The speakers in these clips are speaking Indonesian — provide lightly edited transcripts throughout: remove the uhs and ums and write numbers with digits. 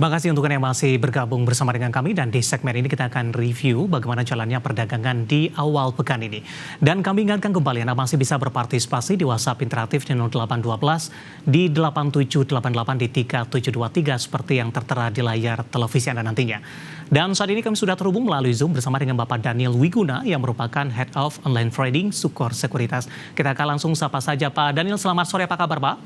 Terima kasih untuk yang masih bergabung bersama dengan kami dan di segmen ini kita akan review bagaimana jalannya perdagangan di awal pekan ini. Dan kami ingatkan kembali Anda masih bisa berpartisipasi di WhatsApp interaktif di 0812 di 8788 di 3723 seperti yang tertera di layar televisi Anda nantinya. Dan saat ini kami sudah terhubung melalui Zoom bersama dengan Bapak Daniel Wiguna yang merupakan Head of Online Trading Sukor Sekuritas. Kita akan langsung sapa saja Pak Daniel, selamat sore, apa kabar Pak?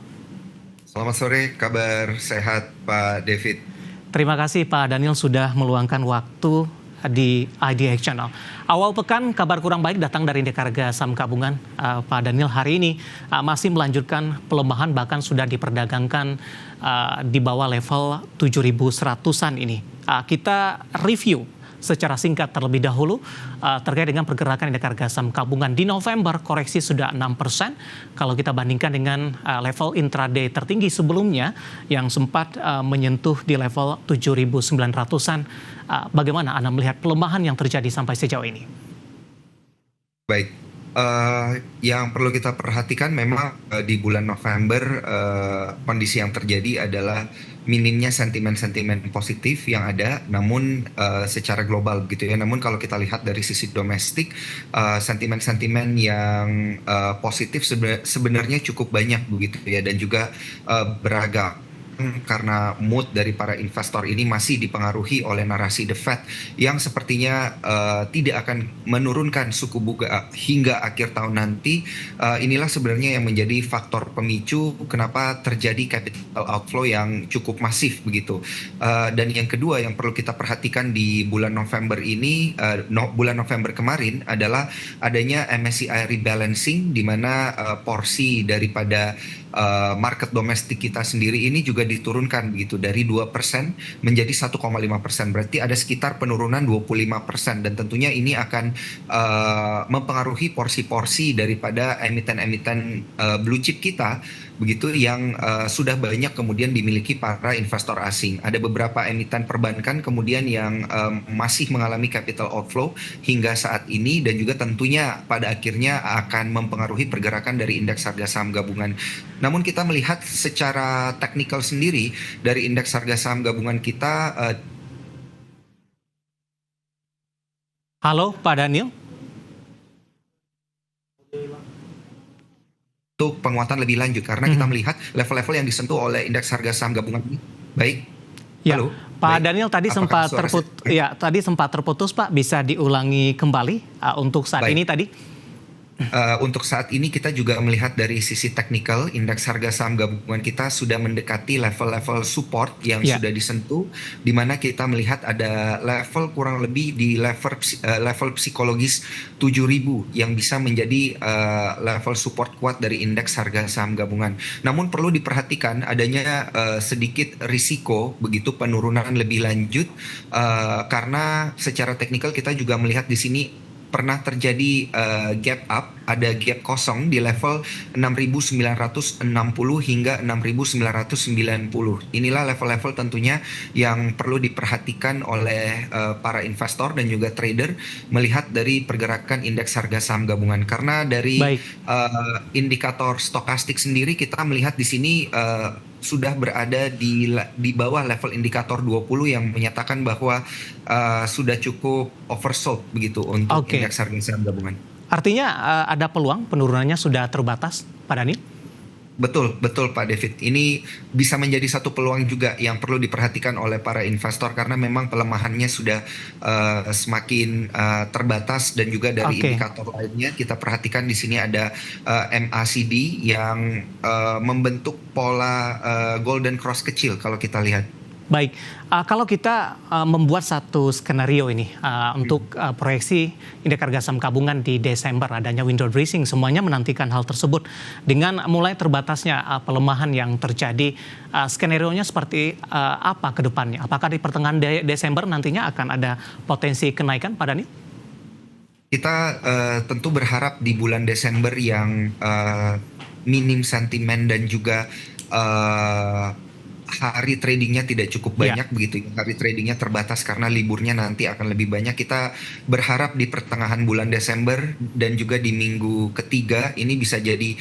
Selamat sore, kabar sehat Pak David. Terima kasih Pak Daniel sudah meluangkan waktu di IDX Channel. Awal pekan kabar kurang baik datang dari indeks harga saham gabungan. Pak Daniel hari ini masih melanjutkan pelemahan, bahkan sudah diperdagangkan di bawah level 7.100-an ini. Kita review secara singkat terlebih dahulu terkait dengan pergerakan indeks harga saham gabungan di November, koreksi sudah 6%. Kalau kita bandingkan dengan level intraday tertinggi sebelumnya yang sempat menyentuh di level 7.900-an. Bagaimana Anda melihat pelemahan yang terjadi sampai sejauh ini? Baik, yang perlu kita perhatikan memang di bulan November kondisi yang terjadi adalah minimnya sentimen-sentimen positif yang ada, namun secara global begitu ya. Namun kalau kita lihat dari sisi domestik, sentimen-sentimen yang positif sebenarnya cukup banyak begitu ya, dan juga beragam. Karena mood dari para investor ini masih dipengaruhi oleh narasi The Fed yang sepertinya tidak akan menurunkan suku bunga hingga akhir tahun nanti. Inilah sebenarnya yang menjadi faktor pemicu kenapa terjadi capital outflow yang cukup masif begitu. Dan yang kedua yang perlu kita perhatikan di bulan November ini, bulan November kemarin adalah adanya MSCI rebalancing, di mana porsi daripada market domestik kita sendiri ini juga diturunkan begitu dari 2% menjadi 1,5%. Berarti ada sekitar penurunan 25%, dan tentunya ini akan mempengaruhi porsi-porsi daripada emiten-emiten blue chip kita begitu yang sudah banyak kemudian dimiliki para investor asing. Ada beberapa emiten perbankan kemudian yang masih mengalami capital outflow hingga saat ini, dan juga tentunya pada akhirnya akan mempengaruhi pergerakan dari indeks harga saham gabungan. Namun kita melihat secara teknikal sendiri dari indeks harga saham gabungan kita. Halo Pak Daniel. Untuk penguatan lebih lanjut karena kita melihat level-level yang disentuh oleh indeks harga saham gabungan ini. Baik. Ya, halo. Pak Baik. Daniel tadi sempat terputus Pak, bisa diulangi kembali untuk saat ini tadi? Untuk saat ini kita juga melihat dari sisi teknikal, indeks harga saham gabungan kita sudah mendekati level-level support yang sudah disentuh, di mana kita melihat ada level kurang lebih di level psikologis 7.000 yang bisa menjadi level support kuat dari indeks harga saham gabungan. Namun perlu diperhatikan adanya sedikit risiko begitu penurunan lebih lanjut, karena secara teknikal kita juga melihat di sini pernah terjadi gap up, ada gap kosong di level 6.960 hingga 6.990. Inilah level-level tentunya yang perlu diperhatikan oleh para investor dan juga trader melihat dari pergerakan indeks harga saham gabungan. Karena dari indikator stokastik sendiri kita melihat di sini sudah berada di bawah level indikator 20 yang menyatakan bahwa sudah cukup oversold begitu untuk indeks harga saham gabungan. Artinya ada peluang penurunannya sudah terbatas, Pak Daniel? Betul Pak David. Ini bisa menjadi satu peluang juga yang perlu diperhatikan oleh para investor karena memang pelemahannya sudah semakin terbatas, dan juga dari indikator lainnya kita perhatikan di sini ada MACD yang membentuk pola golden cross kecil kalau kita lihat. Baik, kalau kita membuat satu skenario ini untuk proyeksi indeks harga saham gabungan di Desember, adanya window dressing, semuanya menantikan hal tersebut. Dengan mulai terbatasnya pelemahan yang terjadi, skenario-nya seperti apa ke depannya? Apakah di pertengahan Desember nantinya akan ada potensi kenaikan, Pak Dani? Kita tentu berharap di bulan Desember yang minim sentimen dan juga hari tradingnya tidak cukup banyak begitu. Hari tradingnya terbatas karena liburnya nanti akan lebih banyak. Kita berharap di pertengahan bulan Desember dan juga di minggu ketiga ini bisa jadi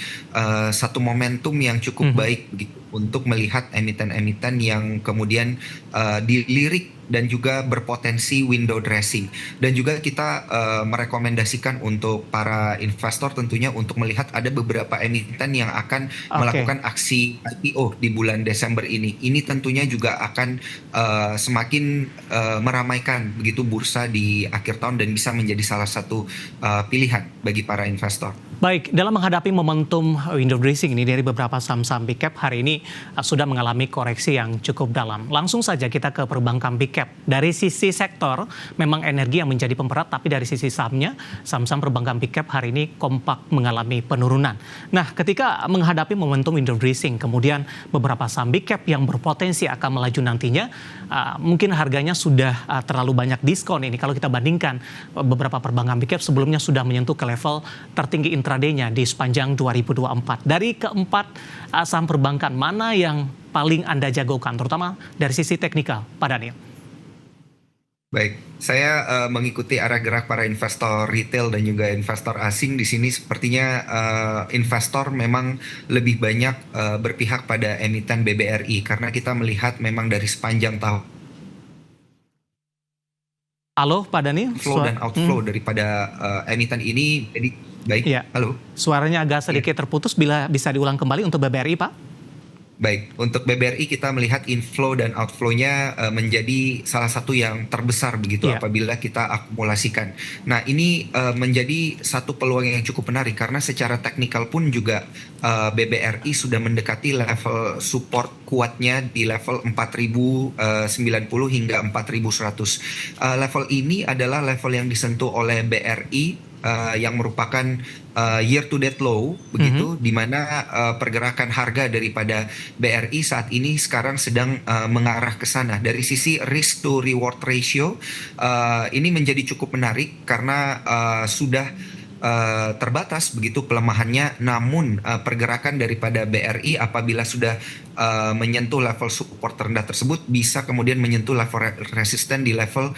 satu momentum yang cukup baik begitu untuk melihat emiten-emiten yang kemudian dilirik dan juga berpotensi window dressing. Dan juga kita merekomendasikan untuk para investor tentunya untuk melihat ada beberapa emiten yang akan Oke. melakukan aksi IPO di bulan Desember ini. Ini tentunya juga akan semakin meramaikan begitu bursa di akhir tahun dan bisa menjadi salah satu pilihan bagi para investor. Baik, dalam menghadapi momentum window dressing ini dari beberapa saham-saham big cap hari ini sudah mengalami koreksi yang cukup dalam. Langsung saja kita ke perbankan big cap. Dari sisi sektor, memang energi yang menjadi pemberat, tapi dari sisi sahamnya, saham-saham perbankan big cap hari ini kompak mengalami penurunan. Nah, ketika menghadapi momentum window dressing, kemudian beberapa saham big cap yang berpotensi akan melaju nantinya, mungkin harganya sudah terlalu banyak diskon ini. Kalau kita bandingkan beberapa perbankan big cap sebelumnya sudah menyentuh ke level tertinggi intraday-nya di sepanjang 2024. Dari keempat saham perbankan, mana yang paling Anda jagokan, terutama dari sisi teknikal, Pak Daniel? Baik, saya mengikuti arah gerak para investor retail dan juga investor asing di sini. Sepertinya investor memang lebih banyak berpihak pada emiten BBRI karena kita melihat memang dari sepanjang tahun Halo, Pak Daniel? flow dan outflow daripada emiten ini. Jadi baik, Iya, halo. suaranya agak Iya. sedikit terputus, bila bisa diulang kembali untuk BBRI, Pak? Baik, untuk BBRI kita melihat inflow dan outflow-nya menjadi salah satu yang terbesar begitu Iya. apabila kita akumulasikan. Nah, ini menjadi satu peluang yang cukup menarik karena secara teknikal pun juga BBRI sudah mendekati level support kuatnya di level 4090 hingga 4100. Level ini adalah level yang disentuh oleh BRI yang merupakan year to date low begitu, di mana pergerakan harga daripada BRI saat ini sekarang sedang mengarah ke sana. Dari sisi risk to reward ratio ini menjadi cukup menarik karena sudah terbatas begitu pelemahannya, namun pergerakan daripada BRI apabila sudah menyentuh level support terendah tersebut bisa kemudian menyentuh level resisten di level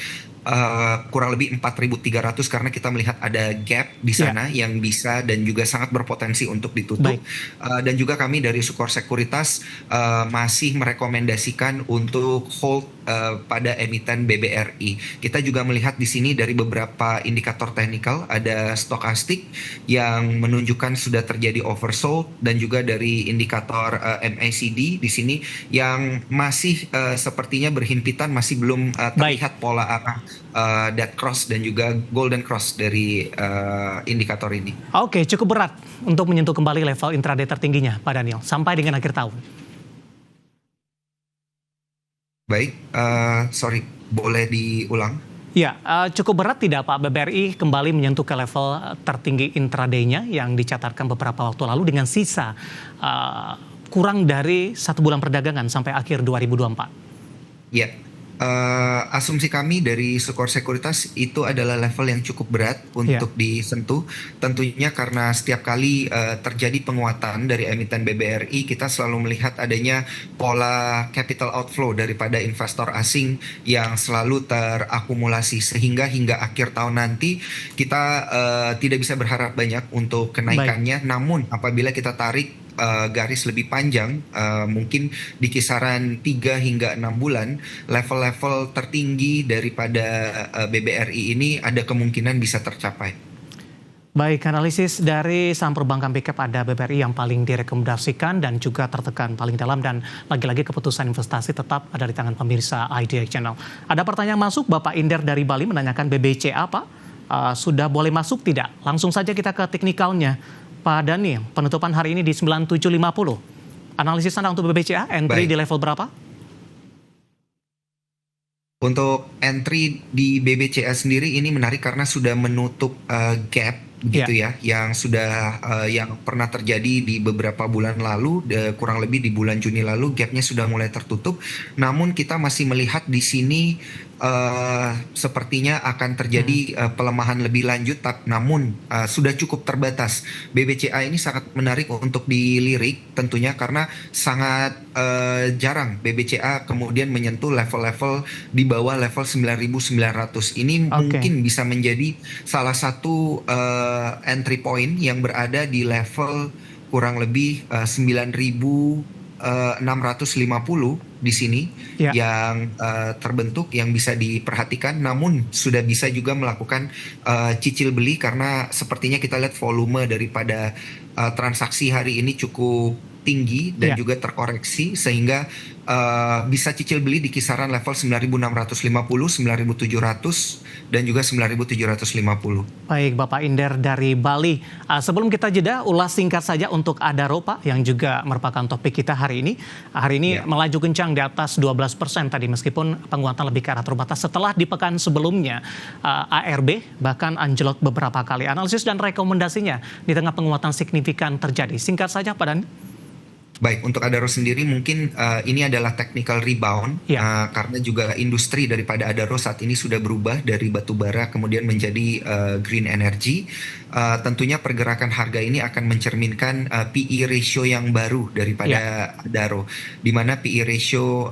kurang lebih 4.300 karena kita melihat ada gap di sana yang bisa dan juga sangat berpotensi untuk ditutup. Dan juga kami dari Sukor Sekuritas masih merekomendasikan untuk hold pada emiten BBRI. Kita juga melihat di sini dari beberapa indikator teknikal ada stokastik yang menunjukkan sudah terjadi oversold dan juga dari indikator MACD di sini yang masih sepertinya berhimpitan, masih belum terlihat pola arah dead cross dan juga golden cross dari indikator ini. Oke, cukup berat untuk menyentuh kembali level intraday tertingginya, Pak Daniel, sampai dengan akhir tahun. Baik, sorry, boleh diulang? Ya, cukup berat tidak Pak BBRI kembali menyentuh ke level tertinggi intraday-nya yang dicatatkan beberapa waktu lalu dengan sisa kurang dari 1 bulan perdagangan sampai akhir 2024? Ya, asumsi kami dari Sukor Sekuritas itu adalah level yang cukup berat untuk disentuh. Tentunya karena setiap kali terjadi penguatan dari emiten BBRI, kita selalu melihat adanya pola capital outflow daripada investor asing yang selalu terakumulasi sehingga hingga akhir tahun nanti kita tidak bisa berharap banyak untuk kenaikannya. Namun apabila kita tarik garis lebih panjang, mungkin di kisaran 3 hingga 6 bulan, level-level tertinggi daripada BBRI ini ada kemungkinan bisa tercapai. Baik, analisis dari saham perbankan big cap ada BBRI yang paling direkomendasikan dan juga tertekan paling dalam, dan lagi-lagi keputusan investasi tetap ada di tangan pemirsa IDX Channel. Ada pertanyaan masuk, Bapak Inder dari Bali menanyakan BBCA Pak, sudah boleh masuk tidak? Langsung saja kita ke teknikalnya. Pak Daniel, penutupan hari ini di 9750. Analisis Anda untuk BBCA, entry di level berapa? Untuk entry di BBCA sendiri ini menarik karena sudah menutup gap gitu ya, yang sudah yang pernah terjadi di beberapa bulan lalu, kurang lebih di bulan Juni lalu gapnya sudah mulai tertutup. Namun kita masih melihat di sini sepertinya akan terjadi pelemahan lebih lanjut, namun sudah cukup terbatas. BBCA ini sangat menarik untuk dilirik tentunya karena sangat jarang BBCA kemudian menyentuh level-level di bawah level 9.900. Ini mungkin bisa menjadi salah satu entry point yang berada di level kurang lebih 9.000 650 di sini Ya. yang terbentuk yang bisa diperhatikan, namun sudah bisa juga melakukan cicil beli karena sepertinya kita lihat volume daripada transaksi hari ini cukup tinggi dan Ya. juga terkoreksi sehingga bisa cicil beli di kisaran level 9.650, 9.700 dan juga 9.750. Baik, Bapak Inder dari Bali. Sebelum kita jeda, ulas singkat saja untuk Adaro, Pak, yang juga merupakan topik kita hari ini. Hari ini Ya. melaju kencang di atas 12% tadi, meskipun penguatan lebih ke arah terbatas. Setelah di pekan sebelumnya, ARB bahkan anjlok beberapa kali. Analisis dan rekomendasinya di tengah penguatan signifikan terjadi. Singkat saja, Pak Dani. Baik, untuk Adaro sendiri mungkin ini adalah technical rebound Ya. karena juga industri daripada Adaro saat ini sudah berubah dari batu bara kemudian menjadi green energy. Tentunya pergerakan harga ini akan mencerminkan PE ratio yang baru daripada Adaro, di mana PE ratio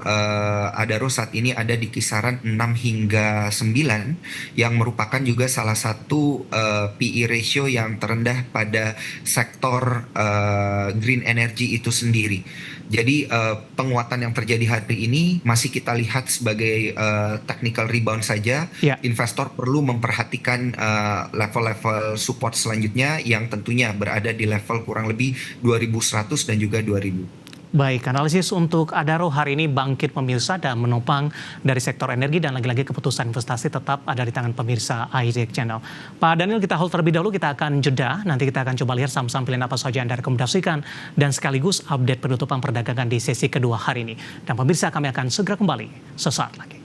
Adaro saat ini ada di kisaran 6 hingga 9 yang merupakan juga salah satu PE ratio yang terendah pada sektor green energy itu sendiri. Jadi penguatan yang terjadi hari ini masih kita lihat sebagai technical rebound saja. Ya. Investor perlu memperhatikan level-level support selanjutnya yang tentunya berada di level kurang lebih 2100 dan juga 2000. Baik, analisis untuk Adaro hari ini bangkit pemirsa dan menopang dari sektor energi, dan lagi-lagi keputusan investasi tetap ada di tangan pemirsa IDX Channel. Pak Daniel, kita hold terlebih dahulu, kita akan jeda. Nanti kita akan coba lihat saham-saham pilihan apa saja yang Anda rekomendasikan dan sekaligus update penutupan perdagangan di sesi kedua hari ini. Dan pemirsa, kami akan segera kembali sesaat lagi.